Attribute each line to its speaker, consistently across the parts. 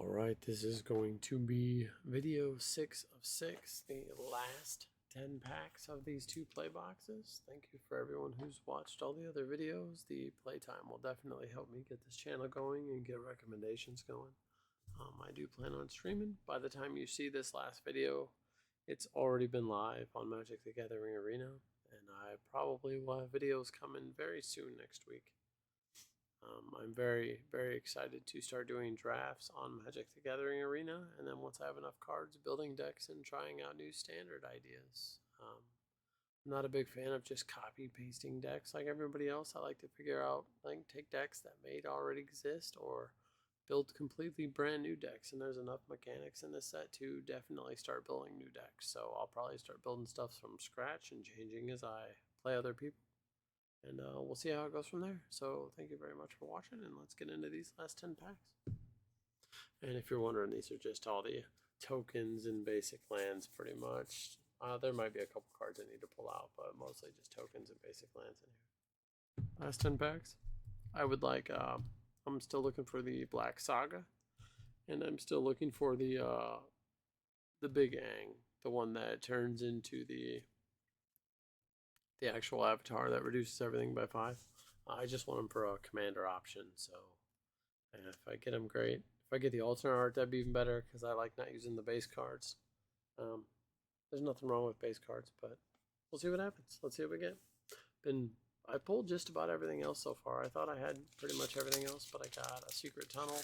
Speaker 1: Alright, this is going to be video 6 of 6, the last 10 packs of these two play boxes. Thank you for everyone who's watched all the other videos. The playtime will definitely help me get this channel going and get recommendations going. I do plan on streaming. By the time you see this last video, it's already been live on Magic the Gathering Arena, and I probably will have videos coming very soon next week. I'm very, very excited to start doing drafts on Magic the Gathering Arena, and then once I have enough cards, building decks and trying out new standard ideas. I'm not a big fan of just copy pasting decks like everybody else. I like to figure out, take decks that may already exist or build completely brand new decks, and there's enough mechanics in this set to definitely start building new decks. So I'll probably start building stuff from scratch and changing as I play other people. And we'll see how it goes from there. So thank you very much for watching, and let's get into these last 10 packs. And if you're wondering, these are just all the tokens and basic lands pretty much. There might be a couple cards I need to pull out, but mostly just tokens and basic lands in here. Last 10 packs. I would like, I'm still looking for the Black Saga, and I'm still looking for the Big Ang, the one that turns into the actual avatar that reduces everything by 5. I just want him for a commander option, so if I get him, great. If I get the alternate art, that'd be even better, because I like not using the base cards. There's nothing wrong with base cards, but we'll see what happens. Let's see what we get. I pulled just about everything else so far. I thought I had pretty much everything else, but I got a secret tunnel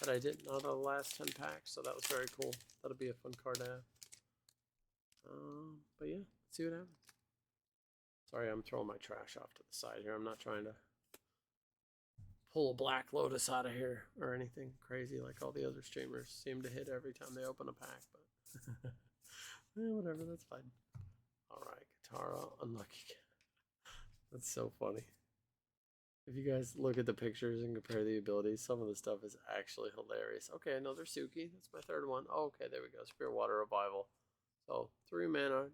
Speaker 1: that I didn't out of the last 10 packs, so that was very cool. That'll be a fun card to have. But yeah, let's see what happens. Sorry, I'm throwing my trash off to the side here. I'm not trying to pull a Black Lotus out of here or anything crazy like all the other streamers seem to hit every time they open a pack, but whatever, that's fine. Alright, Katara, unlucky. That's so funny. If you guys look at the pictures and compare the abilities, some of the stuff is actually hilarious. Okay, another Suki. That's my third one. Oh, okay, there we go. Spirit Water Revival. So, 3 mana,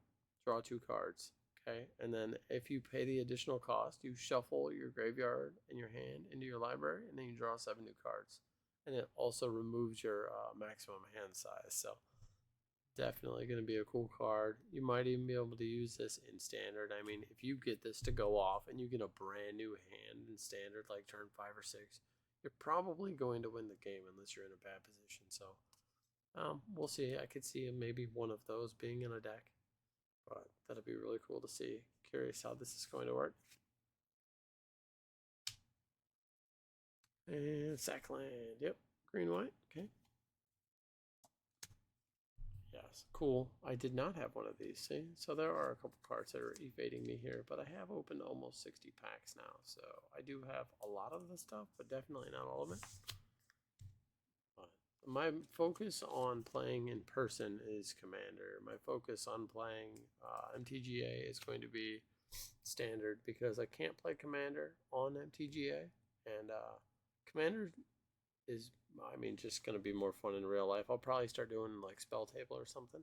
Speaker 1: draw 2 cards. Okay, and then if you pay the additional cost, you shuffle your graveyard and your hand into your library, and then you draw 7 new cards. And it also removes your maximum hand size. So definitely going to be a cool card. You might even be able to use this in standard. I mean, if you get this to go off and you get a brand new hand in standard, like turn 5 or 6, you're probably going to win the game unless you're in a bad position. So we'll see. I could see maybe one of those being in a deck. But that'll be really cool to see. Curious how this is going to work. And Sackland. Yep. Green, white. Okay. Yes. Cool. I did not have one of these. See? So there are a couple cards that are evading me here. But I have opened almost 60 packs now. So I do have a lot of the stuff, but definitely not all of it. My focus on playing in person is Commander. My focus on playing MTGA is going to be standard, because I can't play Commander on MTGA, and Commander is, I mean, just going to be more fun in real life. I'll probably start doing like Spell Table or something,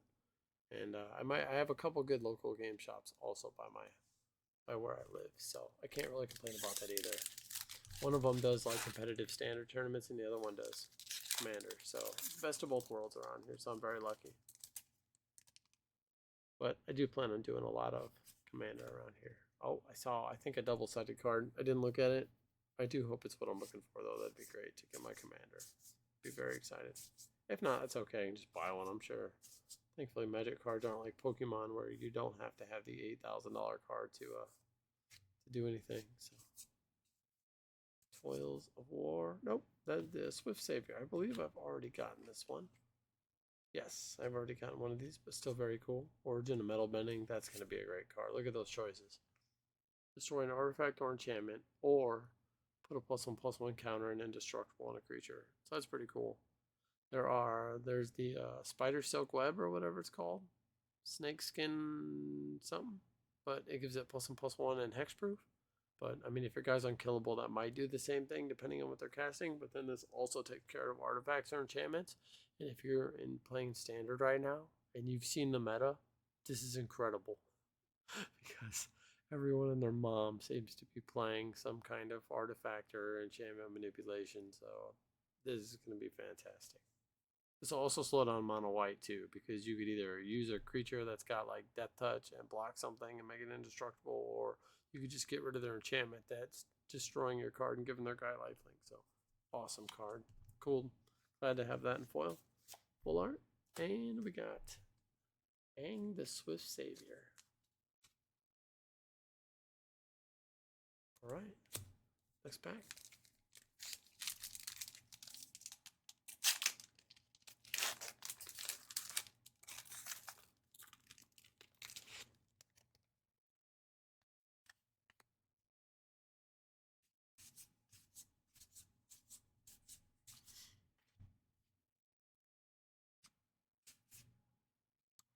Speaker 1: and I have a couple good local game shops also by where I live, so I can't really complain about that either. One of them does like competitive standard tournaments, and the other one does Commander. So best of both worlds are on here, so I'm very lucky. But I do plan on doing a lot of Commander around here. Oh, I think a double-sided card. I didn't look at it. I do hope it's what I'm looking for, though. That'd be great to get my Commander. Be very excited. If not, it's okay. I can just buy one, I'm sure. Thankfully, Magic cards aren't like Pokemon, where you don't have to have the $8,000 card to do anything. So, Toils of War. Nope, that's the Swift Savior. I believe I've already gotten this one. Yes, I've already gotten one of these, but still very cool. Origin of Metal Bending. That's going to be a great card. Look at those choices. Destroy an artifact or enchantment, or put a +1/+1 counter and indestructible on a creature. So that's pretty cool. There's the Spider Silk Web, or whatever it's called. Snakeskin something. But it gives it +1/+1 and hexproof. But I mean, if your guy's unkillable, that might do the same thing depending on what they're casting. But then this also takes care of artifacts or enchantments. And if you're playing standard right now and you've seen the meta, this is incredible. Because everyone and their mom seems to be playing some kind of artifact or enchantment manipulation. So This is going to be fantastic. This will also slow down mono white too, because you could either use a creature that's got like Death Touch and block something and make it indestructible, or you could just get rid of their enchantment that's destroying your card and giving their guy lifelink. So awesome card. Cool. Glad to have that in foil. Full art. And we got Aang the Swift Savior. All right. Next pack.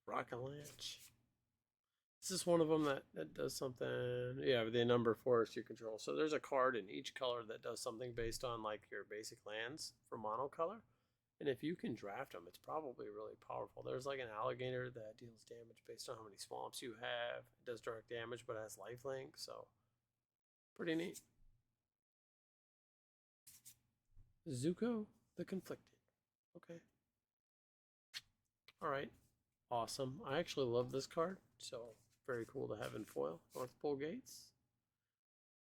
Speaker 1: Rocket Launch. This is one of them that does something. Yeah, the number forest you control. So there's a card in each color that does something based on like your basic lands for monocolor. And if you can draft them, it's probably really powerful. There's like an alligator that deals damage based on how many swamps you have. It does direct damage, but has lifelink. So pretty neat. Zuko the Conflicted. Okay. All right. Awesome. I actually love this card. So very cool to have in foil. North Pole Gates.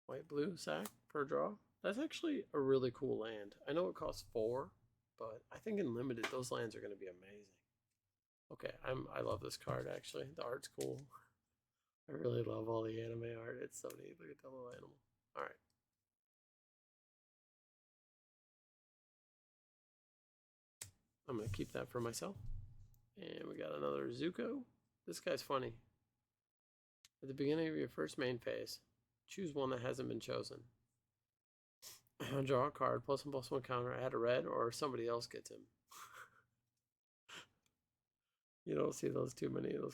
Speaker 1: White blue sack per draw. That's actually a really cool land. I know it costs 4, but I think in limited those lands are going to be amazing. Okay, I love this card actually. The art's cool. I really love all the anime art. It's so neat. Look at that little animal. All right. I'm going to keep that for myself. And we got another Zuko. This guy's funny. At the beginning of your first main phase, choose one that hasn't been chosen. Draw a card, +1/+1 counter, add a red, or somebody else gets him. You don't see those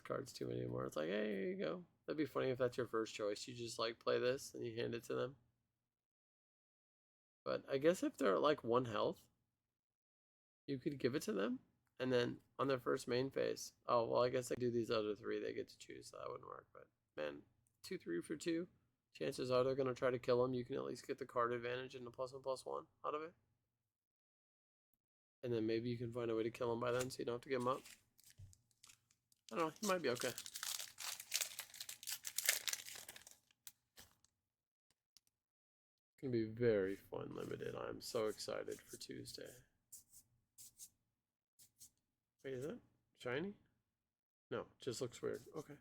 Speaker 1: cards too many anymore. It's like, hey, here you go. That'd be funny if that's your first choice. You just like play this and you hand it to them. But I guess if they're at like 1 health, you could give it to them. And then on their first main phase, oh, well, I guess I do these other 3. They get to choose, so that wouldn't work. But man, 2/3 for 2. Chances are they're going to try to kill him. You can at least get the card advantage and the +1/+1 out of it. And then maybe you can find a way to kill him by then so you don't have to get him up. I don't know. He might be okay. It's going to be very fun limited. I'm so excited for Tuesday. Wait, is it shiny? No, just looks weird. Okay.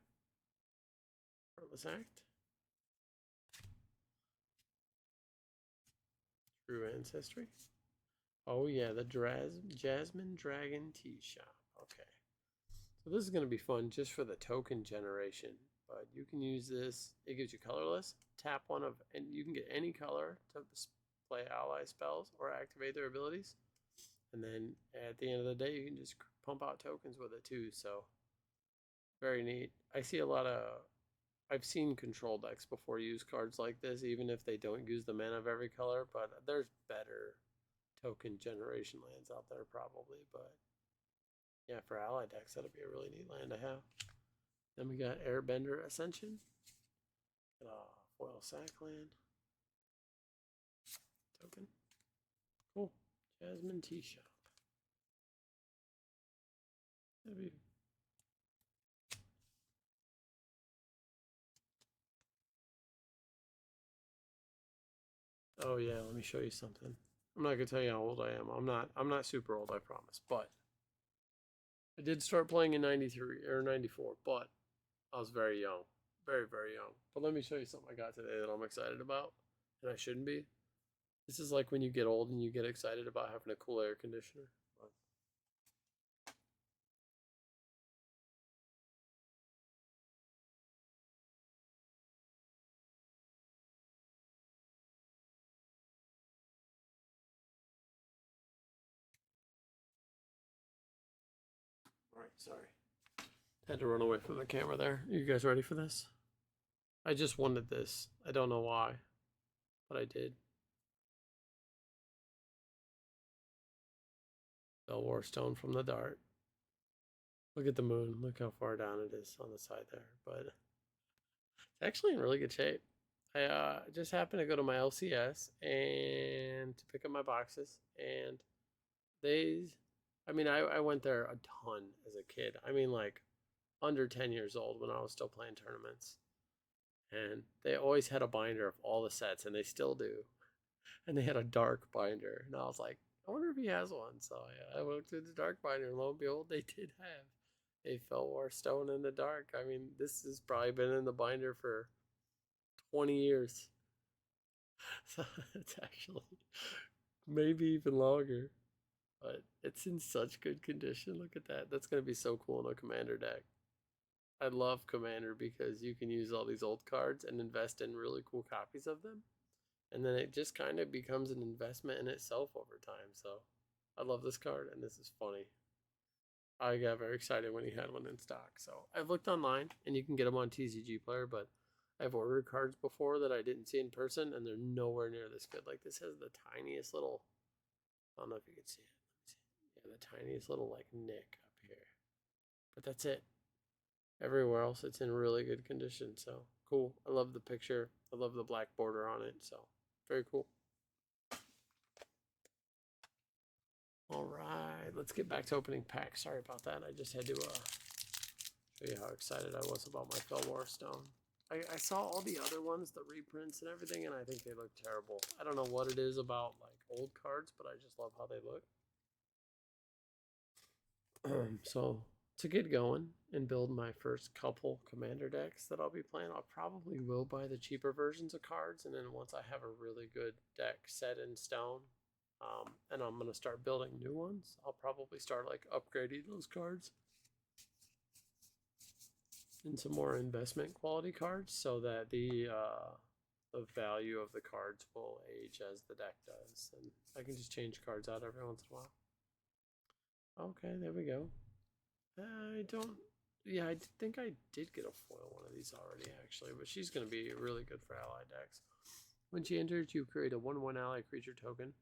Speaker 1: Heartless Act. True Ancestry. Oh yeah, the Jasmine Dragon Tea Shop. Okay. So this is going to be fun just for the token generation. But you can use this. It gives you colorless. Tap one of, and you can get any color to play ally spells or activate their abilities. And then at the end of the day, you can just pump out tokens with it too. So very neat. I see a lot of, I've seen control decks before use cards like this, even if they don't use the mana of every color. But there's better token generation lands out there probably. But yeah, for ally decks, that'd be a really neat land to have. Then we got Airbender Ascension. Foil sack land. Token. Cool. Jasmine Tea Shop. That'd be. Oh yeah, let me show you something. I'm not gonna tell you how old I am. I'm not super old, I promise. But I did start playing in 93 or 94, but I was very young. Very, very young. But let me show you something I got today that I'm excited about. And I shouldn't be. This is like when you get old and you get excited about having a cool air conditioner. But alright, sorry. Had to run away from the camera there. Are you guys ready for this? I just wanted this. I don't know why, but I did. Belwar Stone from the Dart. Look at the moon. Look how far down it is on the side there. But it's actually in really good shape. I just happened to go to my LCS and to pick up my boxes, and I mean, I went there a ton as a kid. I mean, like under 10 years old when I was still playing tournaments. And they always had a binder of all the sets, and they still do. And they had a dark binder. And I was like, I wonder if he has one. So yeah, I went to the dark binder, and lo and behold, they did have a Felwar Stone in the dark. I mean, this has probably been in the binder for 20 years. So it's actually maybe even longer. But it's in such good condition. Look at that. That's going to be so cool in a commander deck. I love Commander because you can use all these old cards and invest in really cool copies of them. And then it just kind of becomes an investment in itself over time. So I love this card, and this is funny. I got very excited when he had one in stock. So I've looked online, and you can get them on TCG Player, but I've ordered cards before that I didn't see in person, and they're nowhere near this good. Like this has the tiniest little, I don't know if you can see it. Yeah, the tiniest little like nick up here. But that's it. Everywhere else, it's in really good condition. So cool. I love the picture. I love the black border on it. So very cool. All right, let's get back to opening packs. Sorry about that. I just had to show you how excited I was about my Felwar Stone. I saw all the other ones, the reprints and everything, and I think they look terrible. I don't know what it is about like old cards, but I just love how they look. So to get going and build my first couple commander decks that I'll be playing, I probably will buy the cheaper versions of cards, and then once I have a really good deck set in stone, and I'm going to start building new ones, I'll probably start like upgrading those cards into more investment quality cards so that the value of the cards will age as the deck does, and I can just change cards out every once in a while. Okay, there we go. I don't. Yeah, I think I did get a foil one of these already, actually, but she's going to be really good for ally decks. When she enters, you create a 1/1 ally creature token,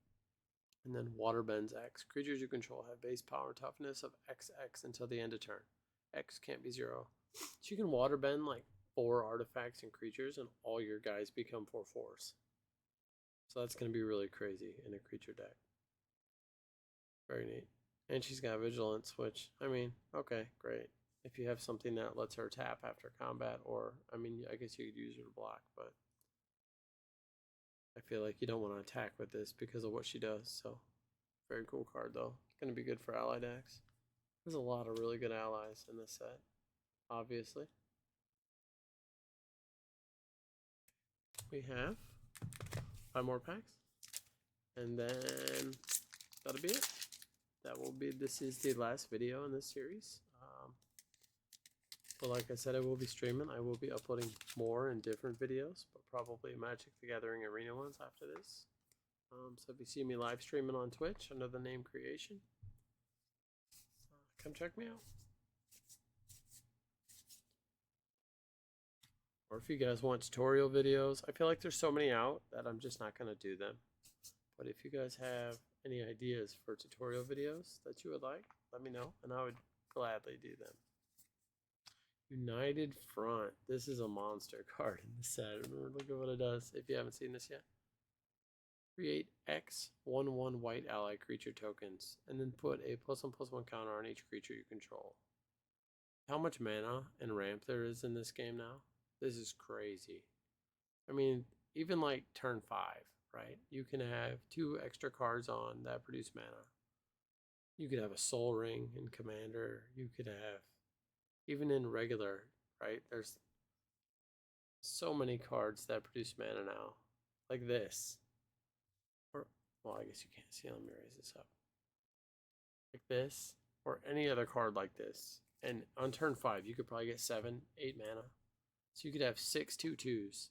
Speaker 1: and then water bends X. Creatures you control have base power toughness of XX until the end of turn. X can't be 0. So you can water bend like 4 artifacts and creatures, and all your guys become 4/4s. So that's going to be really crazy in a creature deck. Very neat. And she's got vigilance, which, I mean, okay, great. If you have something that lets her tap after combat, or, I mean, I guess you could use her to block, but I feel like you don't want to attack with this because of what she does, so very cool card, though. Going to be good for ally decks. There's a lot of really good allies in this set, obviously. We have 5 more packs, and then that'll be it. This is the last video in this series. But like I said, I will be streaming. I will be uploading more and different videos, but probably Magic the Gathering Arena ones after this. So if you see me live streaming on Twitch under the name Creation, come check me out. Or if you guys want tutorial videos, I feel like there's so many out that I'm just not going to do them. But if you guys have any ideas for tutorial videos that you would like, let me know, and I would gladly do them. United Front. This is a monster card in the set. Look at what it does if you haven't seen this yet. Create X 1/1 white ally creature tokens, and then put a +1/+1 counter on each creature you control. How much mana and ramp there is in this game now? This is crazy. I mean, even like turn 5, right? You can have 2 extra cards on that produce mana. You could have a Soul Ring in Commander. You could have, even in regular, right? There's so many cards that produce mana now. Like this. Or, well, I guess you can't see. Let me raise this up. Like this. Or any other card like this. And on turn 5, you could probably get 7, 8 mana. So you could have 6 2/2s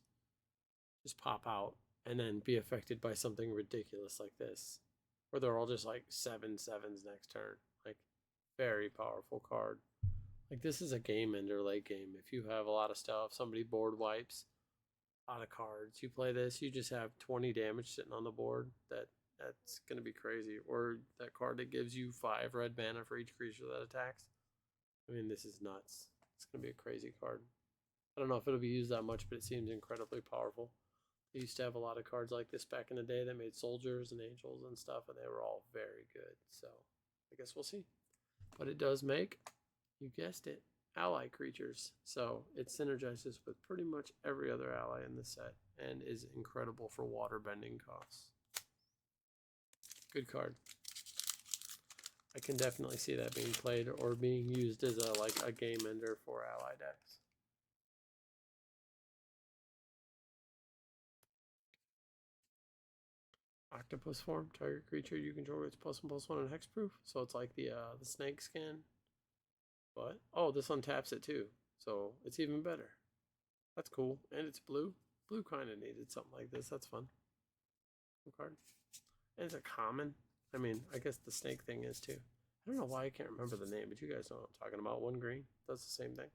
Speaker 1: just pop out and then be affected by something ridiculous like this. Or they're all just like 7/7s next turn. Like, very powerful card. Like, this is a game ender late game. If you have a lot of stuff, somebody board wipes, a lot of cards, you play this, you just have 20 damage sitting on the board. That's going to be crazy. Or that card that gives you 5 red mana for each creature that attacks. I mean, this is nuts. It's going to be a crazy card. I don't know if it'll be used that much, but it seems incredibly powerful. They used to have a lot of cards like this back in the day that made soldiers and angels and stuff, and they were all very good. So I guess we'll see. But it does make, you guessed it, ally creatures. So it synergizes with pretty much every other ally in the set and is incredible for water bending costs. Good card. I can definitely see that being played or being used as a game ender for ally decks. Octopus form, target creature you control gets +1/+1 and hexproof. So it's like the snake skin. But oh, this untaps it too, so it's even better. That's cool, and it's blue. Blue kind of needed something like this. That's fun. Cool card. And it's a common. I mean, I guess the snake thing is too. I don't know why I can't remember the name, but you guys know what I'm talking about. 1 green does the same thing.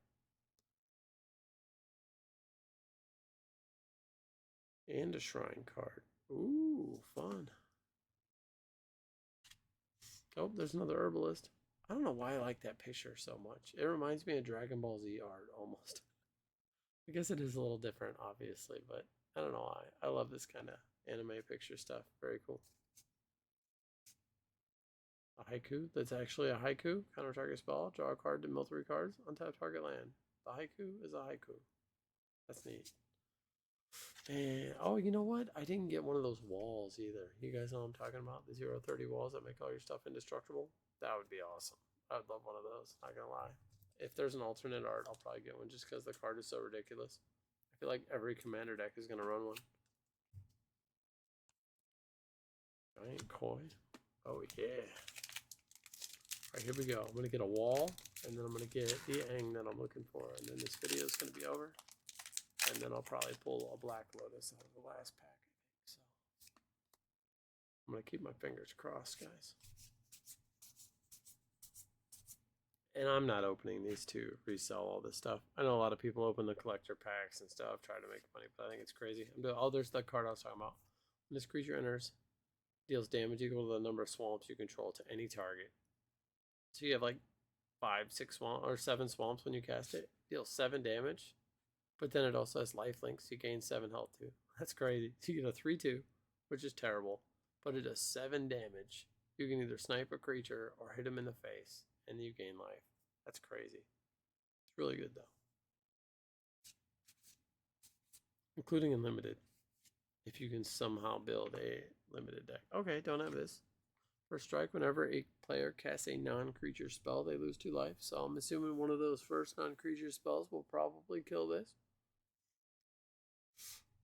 Speaker 1: And a shrine card. Ooh, fun. Oh, there's another herbalist. I don't know why I like that picture so much. It reminds me of Dragon Ball Z art almost. I guess it is a little different, obviously, but I don't know why. I love this kind of anime picture stuff. Very cool. A haiku that's actually a haiku. Counter target spell. Draw a card to mill 3 cards. Untap target land. The haiku is a haiku. That's neat. And oh, you know what? I didn't get one of those walls either. You guys know what I'm talking about? The 0-30 walls that make all your stuff indestructible? That would be awesome. I would love one of those, not gonna lie. If there's an alternate art, I'll probably get one just because the card is so ridiculous. I feel like every commander deck is gonna run one. Giant koi. Oh yeah. Alright, here we go. I'm gonna get a wall, and then I'm gonna get the Aang that I'm looking for, and then this video is gonna be over. And then I'll probably pull a Black Lotus out of the last pack, I think. So I'm gonna keep my fingers crossed, guys. And I'm not opening these to resell all this stuff. I know a lot of people open the collector packs and stuff, try to make money, but I think it's crazy. Oh, there's the card I was talking about. When this creature enters, deals damage equal to the number of swamps you control to any target. So you have like 5, 6 swamps or 7 swamps when you cast it. Deals 7 damage. But then it also has lifelink, so you gain 7 health too. That's crazy. So you get a 3/2, which is terrible, but it does 7 damage. You can either snipe a creature or hit him in the face, and you gain life. That's crazy. It's really good though. Including unlimited. If you can somehow build a limited deck. Okay, don't have this. First strike, whenever a player casts a non-creature spell, they lose 2 life. So I'm assuming one of those first non-creature spells will probably kill this.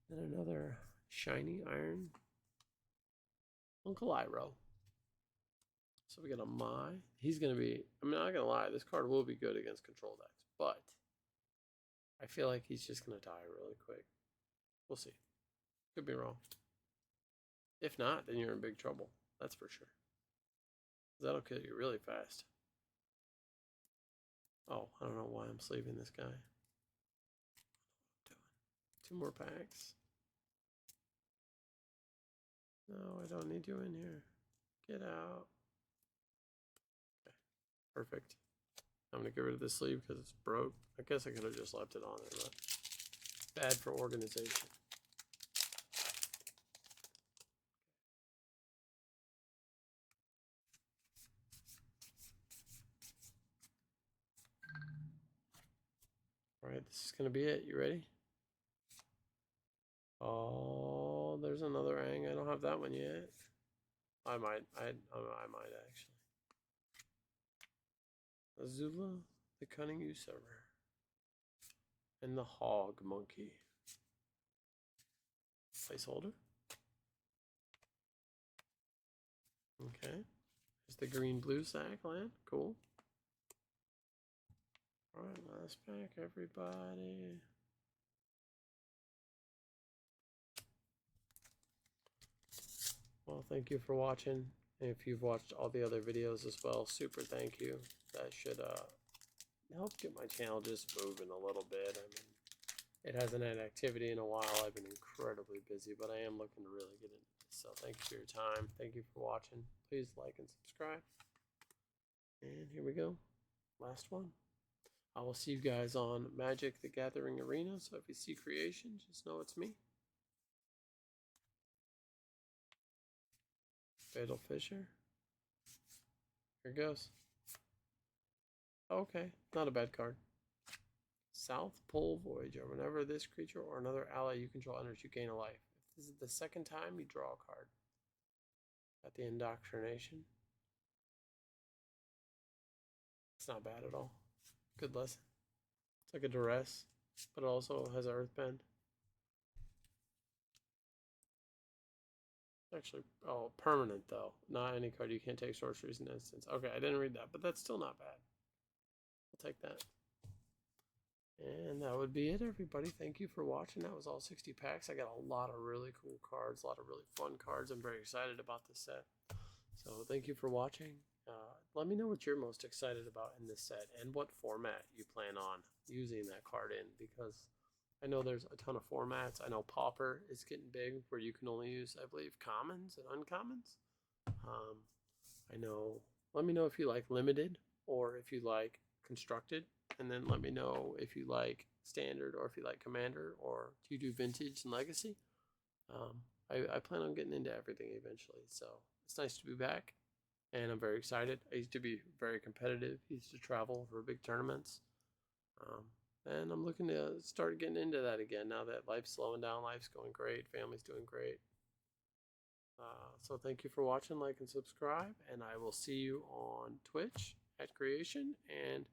Speaker 1: Then another shiny iron. Uncle Iroh. So we got a Mai. He's going to be, I'm not going to lie, this card will be good against control decks, but I feel like he's just going to die really quick. We'll see. Could be wrong. If not, then you're in big trouble. That's for sure. That'll kill you really fast. Oh, I don't know why I'm sleeving this guy. 2 more packs. No, I don't need you in here. Get out. Okay, perfect. I'm going to get rid of this sleeve because it's broke. I guess I could have just left it on there, but bad for organization. All right, this is going to be it. You ready? Oh, there's another Aang. I don't have that one yet. I might actually. Azula, the cunning usurper, and the hog monkey. Placeholder. Okay. There's the green blue sack land. Cool. Alright, last pack, everybody. Well, thank you for watching. And if you've watched all the other videos as well, super thank you. That should help get my channel just moving a little bit. I mean, it hasn't had activity in a while. I've been incredibly busy, but I am looking to really get into this. So thank you for your time. Thank you for watching. Please like and subscribe. And here we go. Last one. I will see you guys on Magic the Gathering Arena. So if you see creation, just know it's me. Fatal Fissure. Here goes. Okay, not a bad card. South Pole Voyager. Whenever this creature or another ally you control enters, you gain a life. If this is the second time, you draw a card. Got the Indoctrination. It's not bad at all. Good lesson. It's like a Duress, but it also has Earthbend. Actually, oh, permanent though. Not any card. You can't take sorceries in instance. Okay, I didn't read that, but that's still not bad. I'll take that. And that would be it, everybody. Thank you for watching. That was all 60 packs. I got a lot of really cool cards, a lot of really fun cards. I'm very excited about this set. So thank you for watching. Let me know what you're most excited about in this set and what format you plan on using that card in, because I know there's a ton of formats. I know Pauper is getting big where you can only use, I believe, commons and uncommons. I know, let me know if you like limited or if you like constructed, and then let me know if you like standard or if you like commander, or do you do vintage and legacy. I plan on getting into everything eventually, so it's nice to be back, and I'm very excited. I used to be very competitive. I used to travel for big tournaments, and I'm looking to start getting into that again now that life's slowing down. Life's going great. Family's doing great. So thank you for watching, like and subscribe, and I will see you on Twitch at Creation and